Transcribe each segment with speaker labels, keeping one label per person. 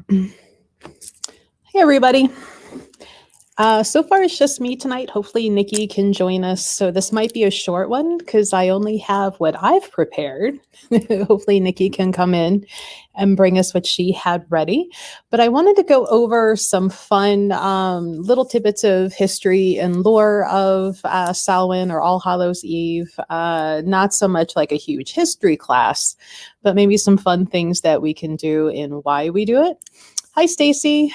Speaker 1: Hey, everybody. So far, it's just me tonight. Hopefully, Nikki can join us. So this might be a short one because I only have what I've prepared. Hopefully, Nikki can come in and bring us what she had ready. But I wanted to go over some fun little tidbits of history and lore of Samhain or All Hallows Eve. Not so much like a huge history class, but maybe some fun things that we can do and why we do it. Hi, Stacy.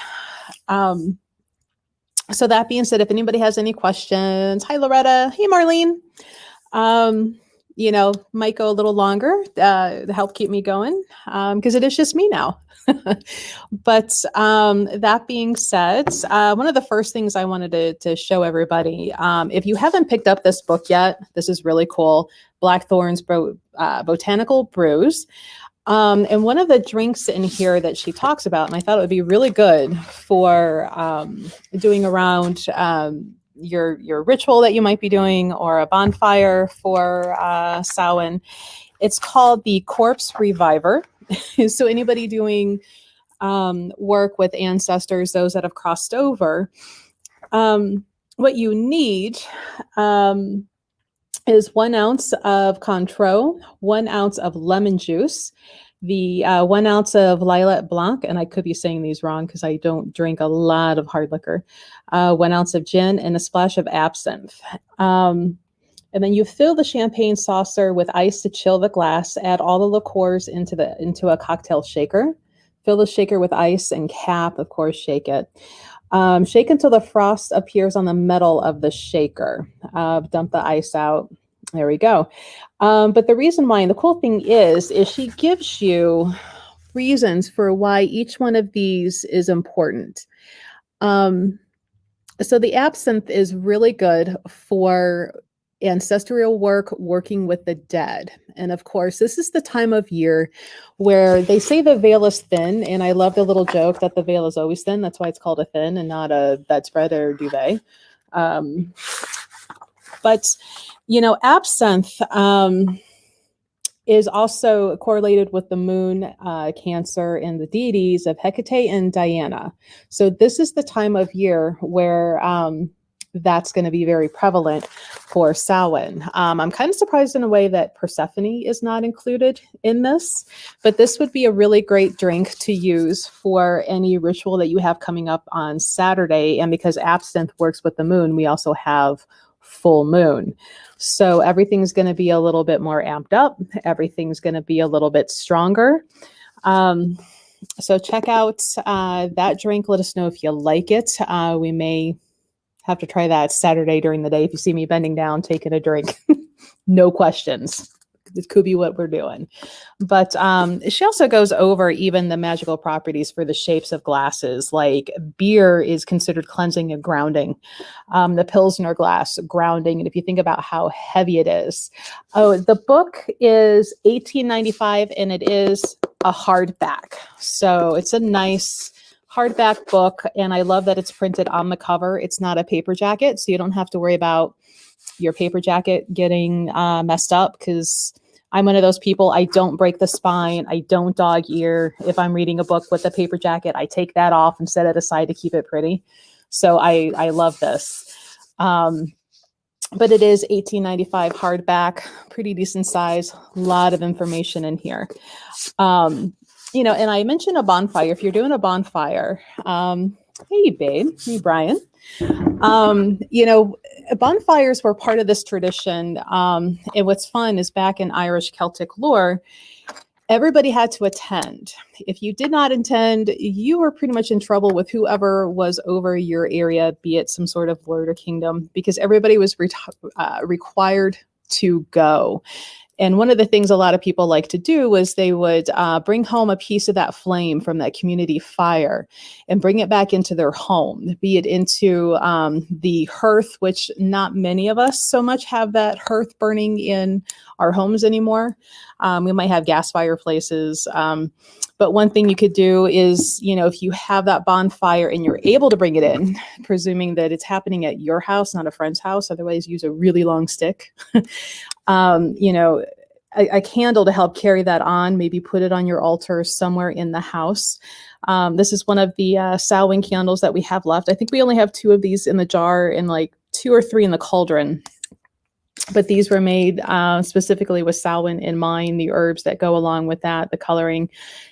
Speaker 1: So that being said, if anybody has any questions, hi, Loretta. Hey, Marlene. Might go a little longer to help keep me going because it is just me now. But that being said, one of the first things I wanted to show everybody, if you haven't picked up this book yet, this is really cool. Blackthorn's Botanical Brews. And one of the drinks in here that she talks about, and I thought it would be really good for doing around your ritual that you might be doing or a bonfire for Samhain. It's called the Corpse Reviver. So anybody doing work with ancestors, those that have crossed over, what you need is 1 ounce of Cointreau, 1 ounce of lemon juice, the 1 ounce of Lilac Blanc, and I could be saying these wrong because I don't drink a lot of hard liquor, 1 ounce of gin, and a splash of absinthe. And then you fill the champagne saucer with ice to chill the glass, add all the liqueurs into a cocktail shaker, fill the shaker with ice and cap, of course, shake it. Shake until the frost appears on the metal of the shaker. Dump the ice out. There we go. But the reason why, and the cool thing is she gives you reasons for why each one of these is important. So the absinthe is really good for ancestral work, working with the dead. And of course, this is the time of year where they say the veil is thin. And I love the little joke that the veil is always thin. That's why it's called a thin and not a bedspread or duvet. But, absinthe is also correlated with the moon, Cancer, and the deities of Hecate and Diana. So this is the time of year where that's going to be very prevalent for Samhain. I'm kind of surprised in a way that Persephone is not included in this, but this would be a really great drink to use for any ritual that you have coming up on Saturday. And because absinthe works with the moon, we also have full moon. So everything's going to be a little bit more amped up. Everything's going to be a little bit stronger. So check out that drink. Let us know if you like it. We may have to try that Saturday during the day. If you see me bending down, taking a drink, no questions. This could be what we're doing. But she also goes over even the magical properties for the shapes of glasses. Like beer is considered cleansing and grounding. The Pilsner glass, grounding. And if you think about how heavy it is. Oh, the book is $18.95 and it is a hardback. So it's a nice hardback book, and I love that it's printed on the cover. It's not a paper jacket, so you don't have to worry about your paper jacket getting messed up, because I'm one of those people. I don't break the spine. I don't dog ear. If I'm reading a book with a paper jacket, I take that off and set it aside to keep it pretty. So I love this. But it is $18.95 hardback, pretty decent size, a lot of information in here. And I mentioned a bonfire. If you're doing a bonfire, hey, babe, hey, Brian. Bonfires were part of this tradition. And what's fun is back in Irish Celtic lore, everybody had to attend. If you did not attend, you were pretty much in trouble with whoever was over your area, be it some sort of lord or kingdom, because everybody was required to go. And one of the things a lot of people like to do was they would bring home a piece of that flame from that community fire and bring it back into their home, be it into the hearth, which not many of us so much have that hearth burning in our homes anymore. We might have gas fireplaces. But one thing you could do is, if you have that bonfire and you're able to bring it in, presuming that it's happening at your house, not a friend's house, otherwise use a really long stick. a candle to help carry that on, maybe put it on your altar somewhere in the house. This is one of the Samhain candles that we have left. I think we only have 2 of these in the jar and like 2 or 3 in the cauldron. But these were made specifically with Samhain in mind, the herbs that go along with that, the coloring,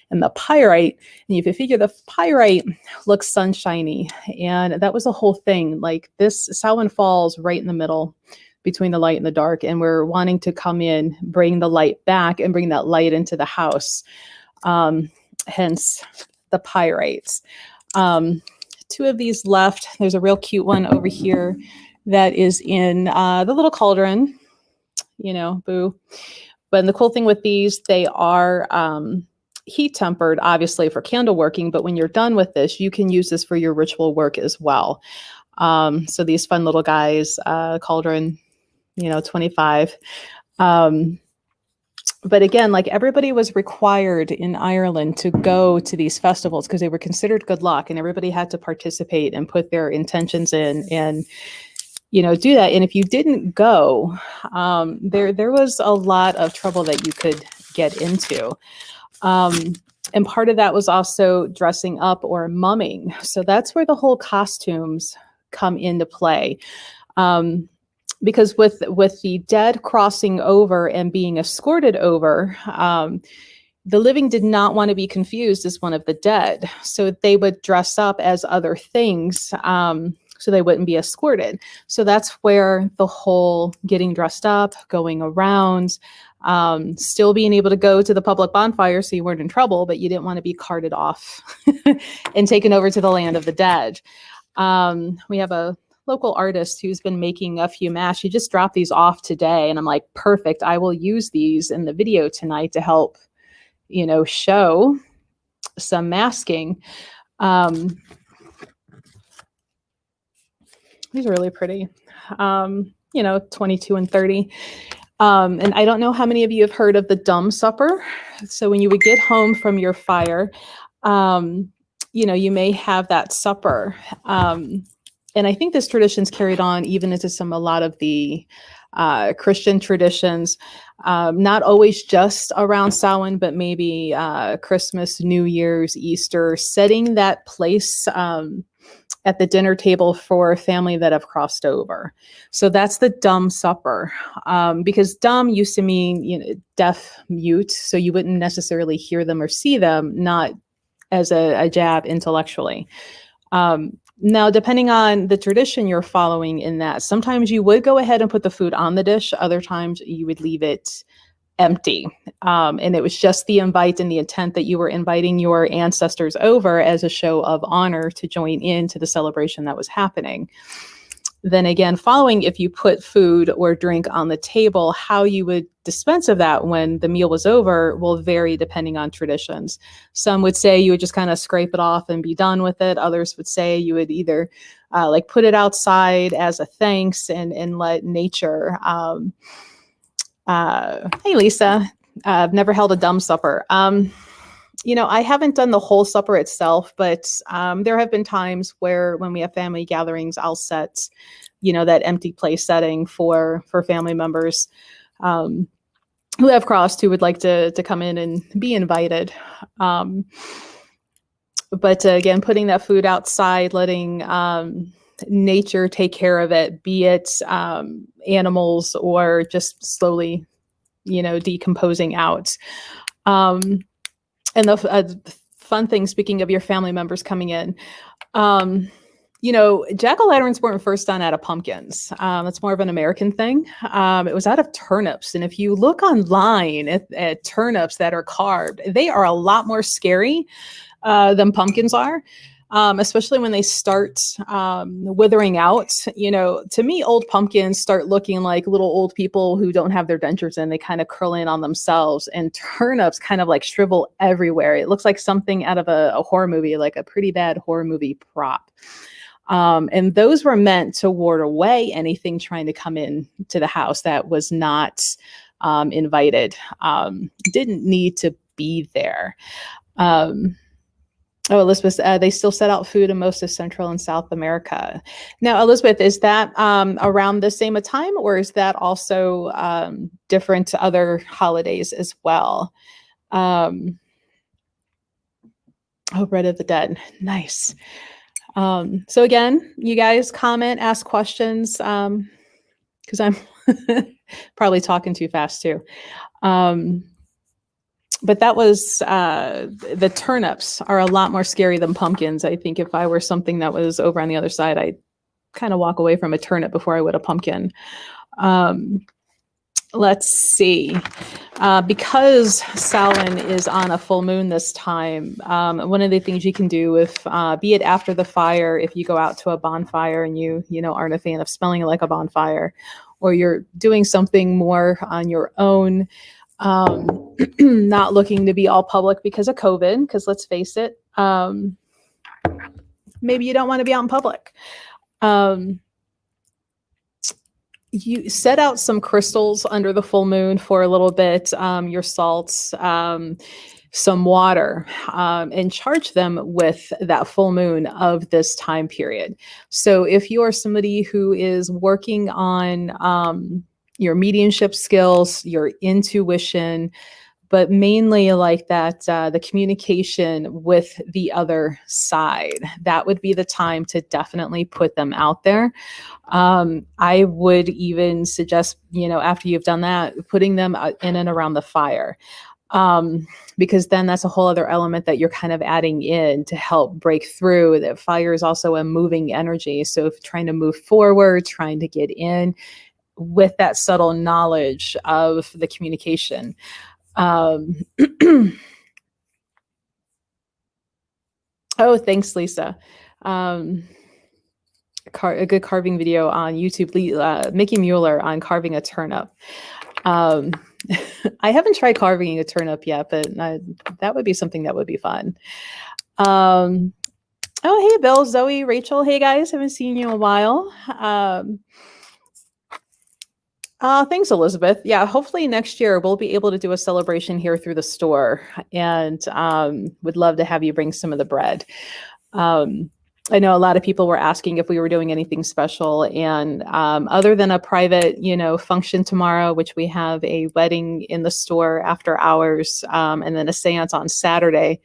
Speaker 1: and the pyrite. And if you figure the pyrite looks sunshiny, and that was the whole thing. Like this Samhain falls right in the middle between the light and the dark, and we're wanting to come in, bring the light back, and bring that light into the house. Hence the pyrites. 2 of these left. There's a real cute one over here that is in the little cauldron, boo. But the cool thing with these, they are heat tempered, obviously, for candle working. But when you're done with this, you can use this for your ritual work as well. So these fun little guys, cauldron, 25. But again, like everybody was required in Ireland to go to these festivals because they were considered good luck, and everybody had to participate and put their intentions in and do that. And if you didn't go, there was a lot of trouble that you could get into. And part of that was also dressing up or mumming. So that's where the whole costumes come into play. Because with the dead crossing over and being escorted over, the living did not want to be confused as one of the dead. So they would dress up as other things, so they wouldn't be escorted. So that's where the whole getting dressed up, going around, still being able to go to the public bonfire so you weren't in trouble, but you didn't want to be carted off and taken over to the land of the dead. We have a local artist who's been making a few masks. She just dropped these off today, and I'm like, perfect. I will use these in the video tonight to help, show some masking. These are really pretty, 22 and 30. And I don't know how many of you have heard of the dumb supper. So when you would get home from your fire, you may have that supper. And I think this tradition's carried on even into a lot of the Christian traditions, not always just around Samhain, but maybe Christmas, New Year's, Easter, setting that place at the dinner table for family that have crossed over. So that's the dumb supper, because dumb used to mean deaf, mute, so you wouldn't necessarily hear them or see them, not as a jab intellectually. Now, depending on the tradition you're following in that, sometimes you would go ahead and put the food on the dish. Other times you would leave it empty. And it was just the invite and the intent that you were inviting your ancestors over as a show of honor to join into the celebration that was happening. Then again, following, if you put food or drink on the table, how you would dispense of that when the meal was over will vary depending on traditions. Some would say you would just kind of scrape it off and be done with it. Others would say you would either put it outside as a thanks and let nature. Hey, Lisa, I've never held a dumb supper. I haven't done the whole supper itself, but there have been times where when we have family gatherings, I'll set, that empty place setting for family members who have crossed, who would like to come in and be invited. But again, putting that food outside, letting nature take care of it, be it animals or just slowly, decomposing out. And the fun thing, speaking of your family members coming in, jack-o'-lanterns weren't first done out of pumpkins. That's more of an American thing. It was out of turnips. And if you look online at turnips that are carved, they are a lot more scary than pumpkins are. Especially when they start withering out. To me, old pumpkins start looking like little old people who don't have their dentures in. They kind of curl in on themselves, and turnips kind of like shrivel everywhere. It looks like something out of a horror movie, like a pretty bad horror movie prop. And those were meant to ward away anything trying to come in to the house that was not invited, didn't need to be there. Oh, Elizabeth, they still set out food in most of Central and South America. Now, Elizabeth, is that around the same time, or is that also different to other holidays as well? Um, oh, Bread of the Dead. Nice. So again, you guys comment, ask questions, because I'm probably talking too fast too. But that was the turnips are a lot more scary than pumpkins. I think if I were something that was over on the other side, I'd kind of walk away from a turnip before I would a pumpkin. Let's see. Because Samhain is on a full moon this time, one of the things you can do, if be it after the fire, if you go out to a bonfire and you aren't a fan of smelling like a bonfire, or you're doing something more on your own, not looking to be all public because of COVID, because let's face it, maybe you don't want to be out in public. You set out some crystals under the full moon for a little bit, your salts, some water, and charge them with that full moon of this time period. So if you are somebody who is working on your mediumship skills, your intuition, but mainly like that, the communication with the other side, that would be the time to definitely put them out there. I would even suggest, after you've done that, putting them in and around the fire. Because then that's a whole other element that you're kind of adding in to help break through. That fire is also a moving energy. So if trying to move forward, trying to get in with that subtle knowledge of the communication. Oh, thanks, Lisa. A good carving video on YouTube, Mickey Mueller on carving a turnip. I haven't tried carving a turnip yet, but that would be something that would be fun. Oh, hey, Bill, Zoe, Rachel. Hey, guys. Haven't seen you in a while. Thanks, Elizabeth. Yeah, hopefully next year we'll be able to do a celebration here through the store, and would love to have you bring some of the bread. I know a lot of people were asking if we were doing anything special, and other than a private, function tomorrow, which we have a wedding in the store after hours, and then a seance on Saturday.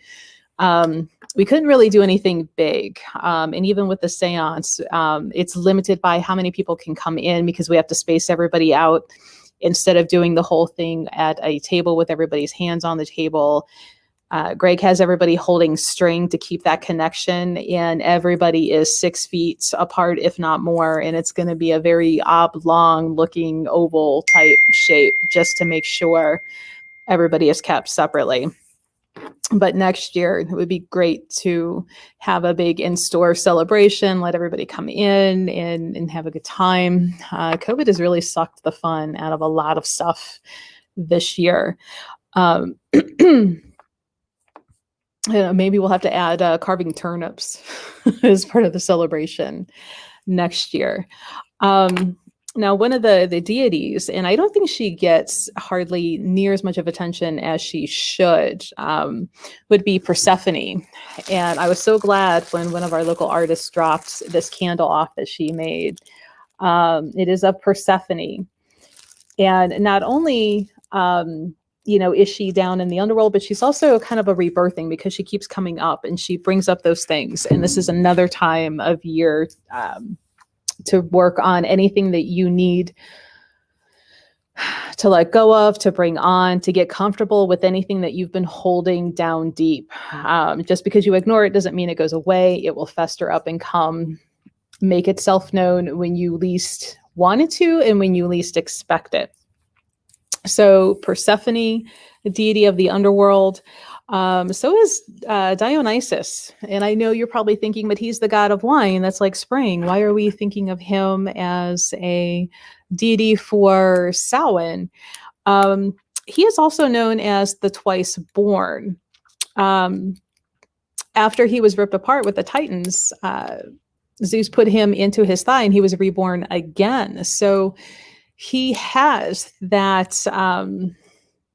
Speaker 1: We couldn't really do anything big. And even with the seance, it's limited by how many people can come in because we have to space everybody out instead of doing the whole thing at a table with everybody's hands on the table. Greg has everybody holding string to keep that connection, and everybody is 6 feet apart, if not more. And it's going to be a very oblong looking oval type shape just to make sure everybody is kept separately. But next year, it would be great to have a big in-store celebration, let everybody come in and have a good time. COVID has really sucked the fun out of a lot of stuff this year. Maybe we'll have to add carving turnips as part of the celebration next year. Now, one of the deities, and I don't think she gets hardly near as much of attention as she should, would be Persephone. And I was so glad when one of our local artists dropped this candle off that she made. It is of Persephone. And not only, is she down in the underworld, but she's also kind of a rebirthing because she keeps coming up and she brings up those things. And this is another time of year to work on anything that you need to let go of, to bring on, to get comfortable with anything that you've been holding down deep. Just because you ignore it doesn't mean it goes away. It will fester up and make itself known when you least want it to and when you least expect it. So Persephone, the deity of the underworld. So is Dionysus. And I know you're probably thinking, but he's the god of wine. That's like spring. Why are we thinking of him as a deity for Samhain? He is also known as the twice born. After he was ripped apart with the Titans, Zeus put him into his thigh and he was reborn again. So he has that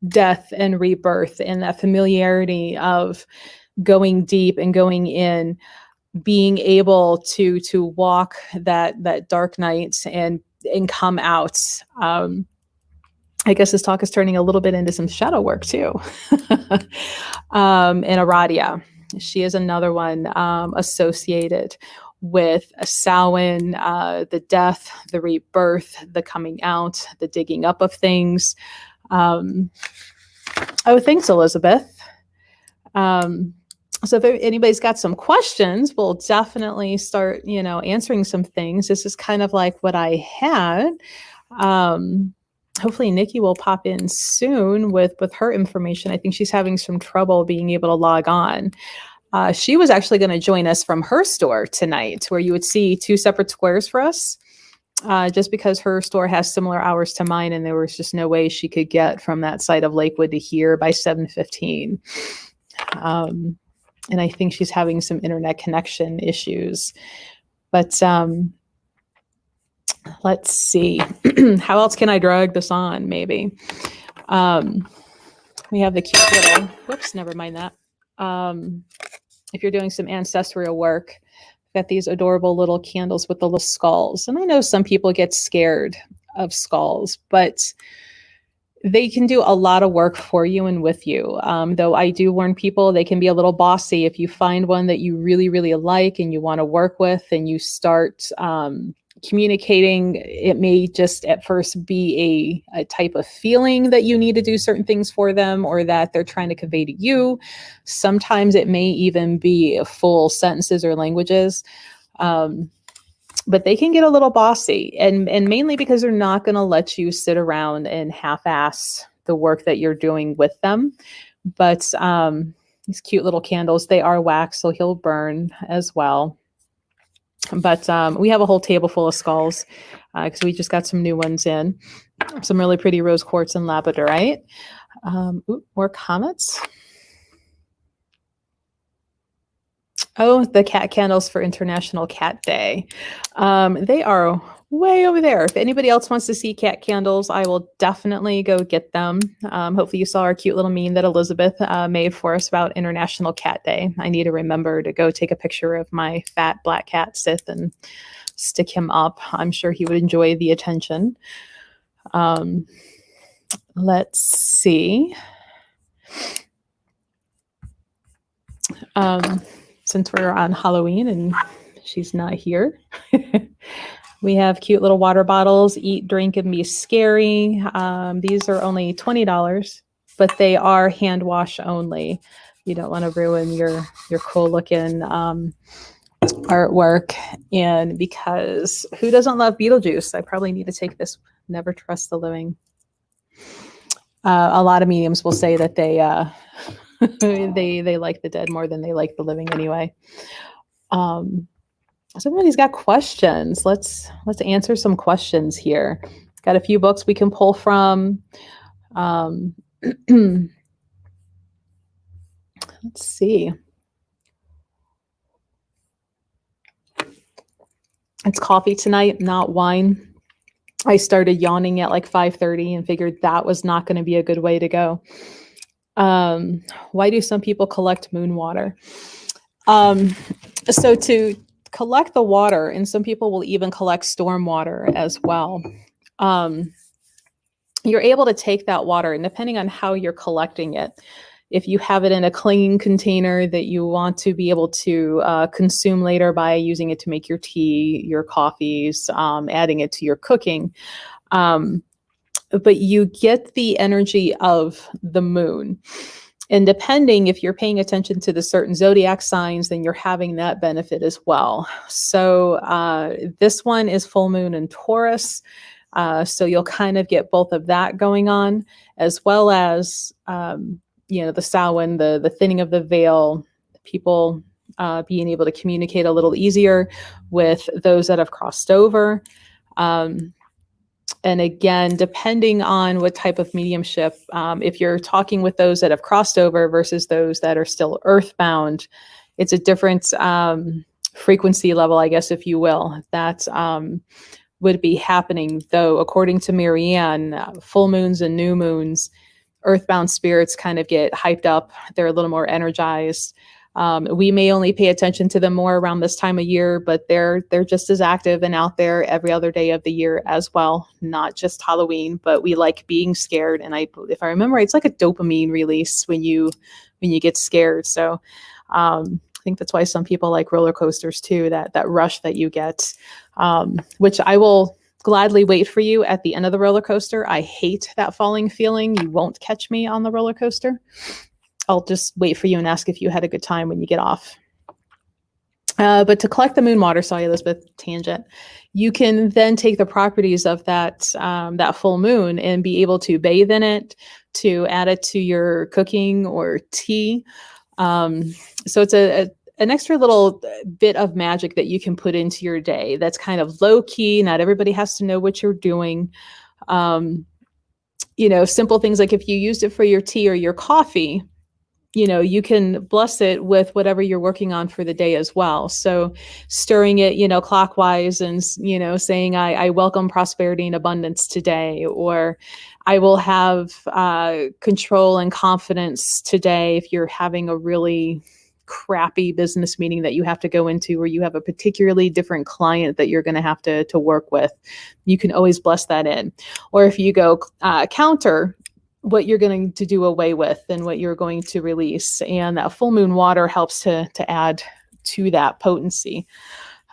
Speaker 1: death and rebirth and that familiarity of going deep and going in, being able to walk that dark night and come out. I guess this talk is turning a little bit into some shadow work too. And Aradia, she is another one associated with a Samhain, the death, the rebirth, the coming out, the digging up of things. Oh, thanks, Elizabeth. So if anybody's got some questions, we'll definitely start, answering some things. This is kind of like what I had. Hopefully Nikki will pop in soon with her information. I think she's having some trouble being able to log on. She was actually going to join us from her store tonight, where you would see 2 separate squares for us, just because her store has similar hours to mine, and there was just no way she could get from that side of Lakewood to here by 7:15. And I think she's having some internet connection issues. But let's see. How else can I drag this on, maybe? We have the cute little, whoops, never mind that. If you're doing some ancestral work, got these adorable little candles with the little skulls. And I know some people get scared of skulls, but they can do a lot of work for you and with you. Though I do warn people, they can be a little bossy. If you find one that you really, really like and you want to work with, and you start communicating, it may just at first be a type of feeling that you need to do certain things for them, or that they're trying to convey to you. Sometimes it may even be full sentences or languages. But they can get a little bossy, and mainly because they're not going to let you sit around and half-ass the work that you're doing with them. But these cute little candles, they are wax, so he'll burn as well. But we have a whole table full of skulls because we just got some new ones in. Some really pretty rose quartz and labradorite. More comments. Oh, the cat candles for International Cat Day. They are way over there. If anybody else wants to see cat candles, I will definitely go get them. Hopefully you saw our cute little meme that Elizabeth made for us about International Cat Day. I need to remember to go take a picture of my fat black cat, Sith, and stick him up. I'm sure he would enjoy the attention. Let's see. Since we're on Halloween and she's not here, we have cute little water bottles. Eat, drink, and be scary. These are only $20, but they are hand wash only. You don't want to ruin your cool looking artwork. And because who doesn't love Beetlejuice? I probably need to take this. Never trust the living. A lot of mediums will say that they they like the dead more than they like the living anyway. Somebody's got questions. Let's answer some questions here. Got a few books we can pull from. Let's see. It's coffee tonight, not wine. I started yawning at like 5:30 and figured that was not going to be a good way to go. Why do some people collect moon water? So to collect the water, and some people will even collect storm water as well. You're able to take that water, and depending on how you're collecting it, if you have it in a clean container that you want to be able to consume later by using it to make your tea, your coffees, adding it to your cooking, but you get the energy of the moon. And depending if you're paying attention to the certain zodiac signs, then you're having that benefit as well. So this one is full moon in Taurus. So you'll kind of get both of that going on, as well as, the Samhain, the thinning of the veil, people being able to communicate a little easier with those that have crossed over. And again, depending on what type of mediumship, if you're talking with those that have crossed over versus those that are still earthbound, it's a different frequency level, I guess, if you will, that would be happening. Though, according to Marianne, full moons and new moons, earthbound spirits kind of get hyped up. They're a little more energized. We may only pay attention to them more around this time of year, but they're just as active and out there every other day of the year as well, not just Halloween. But we like being scared, and if I remember right, it's like a dopamine release when you get scared. So I think that's why some people like roller coasters too. That rush that you get, which I will gladly wait for you at the end of the roller coaster. I hate that falling feeling. You won't catch me on the roller coaster. I'll just wait for you and ask if you had a good time when you get off. But to collect the moon water, sorry, Elizabeth, tangent, you can then take the properties of that full moon and be able to bathe in it, to add it to your cooking or tea. So it's an extra little bit of magic that you can put into your day that's kind of low key. Not everybody has to know what you're doing. Simple things like if you used it for your tea or your coffee, you can bless it with whatever you're working on for the day as well. So stirring it, clockwise and, saying, I welcome prosperity and abundance today, or I will have control and confidence today. If you're having a really crappy business meeting that you have to go into, or you have a particularly different client that you're going to have to work with, you can always bless that in. Or if you go counter what you're going to do away with and what you're going to release. And that full moon water helps to add to that potency.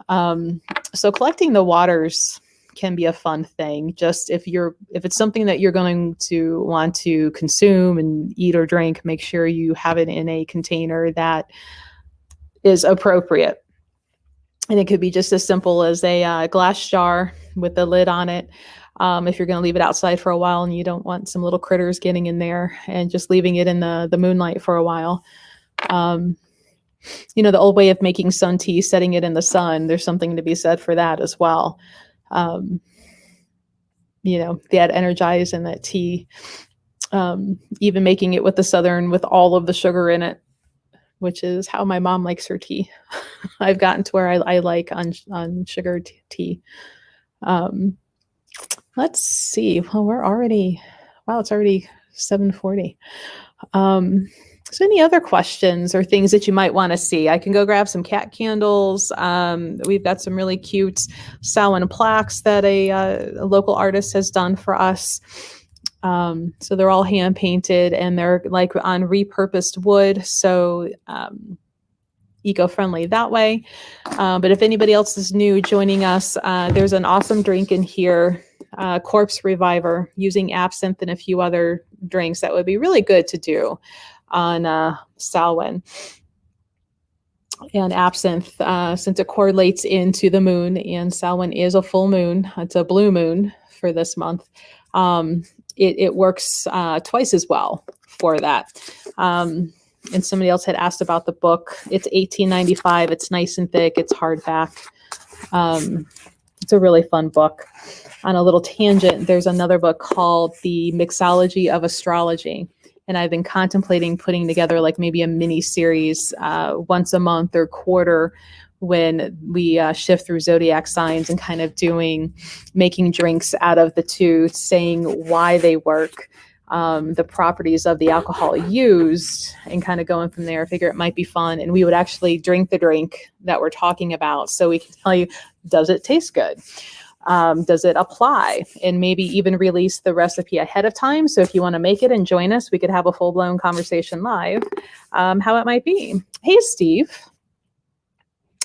Speaker 1: So collecting the waters can be a fun thing. Just if it's something that you're going to want to consume and eat or drink, make sure you have it in a container that is appropriate. And it could be just as simple as a glass jar with the lid on it. If you're going to leave it outside for a while and you don't want some little critters getting in there, and just leaving it in the moonlight for a while. The old way of making sun tea, setting it in the sun, there's something to be said for that as well. That energize and that tea, even making it with all of the sugar in it, which is how my mom likes her tea. I've gotten to where I like on sugar tea. Let's see. Well, it's already 7:40. So any other questions or things that you might want to see? I can go grab some cat candles. We've got some really cute Samhain plaques that a local artist has done for us. So they're all hand painted and they're like on repurposed wood. So eco-friendly that way. But if anybody else is new joining us, there's an awesome drink in here. Corpse Reviver, using absinthe and a few other drinks that would be really good to do on Samhain. And absinthe, since it correlates into the moon, and Samhain is a full moon, it's a blue moon for this month, it works twice as well for that. And somebody else had asked about the book. It's $18.95. It's nice and thick. It's hardback. It's a really fun book. On a little tangent, there's another book called The Mixology of Astrology. And I've been contemplating putting together like maybe a mini series once a month or quarter when we shift through zodiac signs and kind of making drinks out of the two, saying why they work, the properties of the alcohol used, and kind of going from there. I figure it might be fun. And we would actually drink the drink that we're talking about. So we can tell you, does it taste good? Does it apply? And maybe even release the recipe ahead of time. So if you want to make it and join us, we could have a full-blown conversation live, how it might be. Hey, Steve.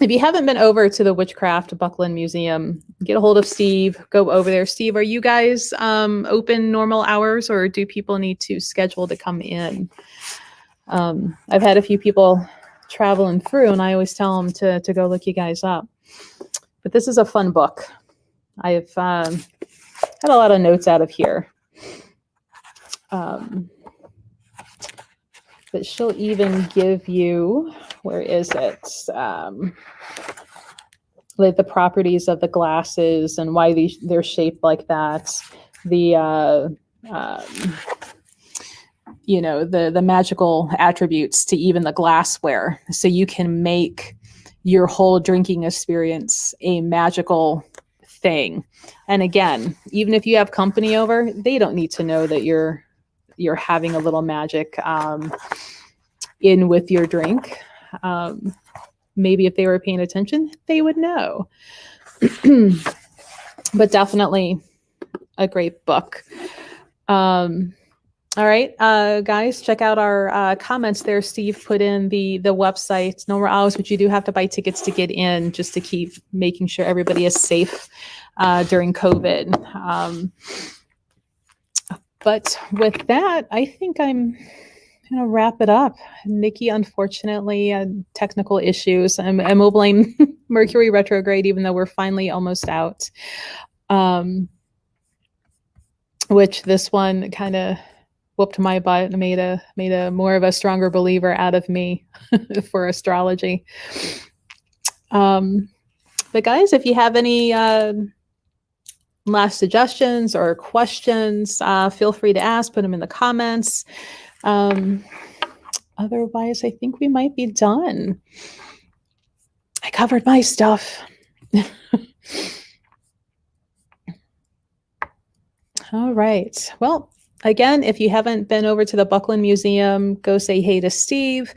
Speaker 1: If you haven't been over to the Witchcraft Buckland Museum, get a hold of Steve. Go over there. Steve, are you guys open normal hours, or do people need to schedule to come in? I've had a few people traveling through, and I always tell them to go look you guys up. But this is a fun book. I've had a lot of notes out of here. But she'll even give you, where is it? Like the properties of the glasses and why they're shaped like that. The magical attributes to even the glassware. So you can make your whole drinking experience a magical thing. And again, even if you have company over, they don't need to know that you're having a little magic in with your drink. Maybe if they were paying attention, they would know. But definitely a great book. All right, guys, check out our comments there. Steve put in the website. No more hours, but you do have to buy tickets to get in, just to keep making sure everybody is safe during COVID. But with that, I think I'm going to wrap it up. Nikki, unfortunately, technical issues. I'm will blame Mercury retrograde, even though we're finally almost out. Which this one kind of whooped my butt and made a more of a stronger believer out of me for astrology. But guys, if you have any last suggestions or questions, feel free to ask, put them in the comments. Otherwise, I think we might be done. I covered my stuff. All right. Well, again, if you haven't been over to the Buckland Museum, go say hey to Steve.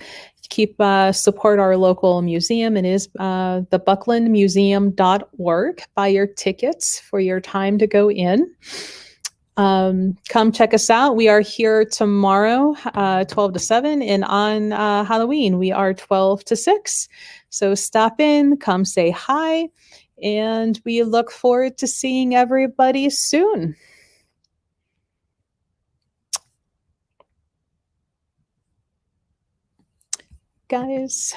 Speaker 1: Keep support our local museum. It is the bucklandmuseum.org. Buy your tickets for your time to go in. Come check us out. We are here tomorrow, 12 to 7, and on Halloween, we are 12 to 6. So stop in, come say hi, and we look forward to seeing everybody soon. Guys.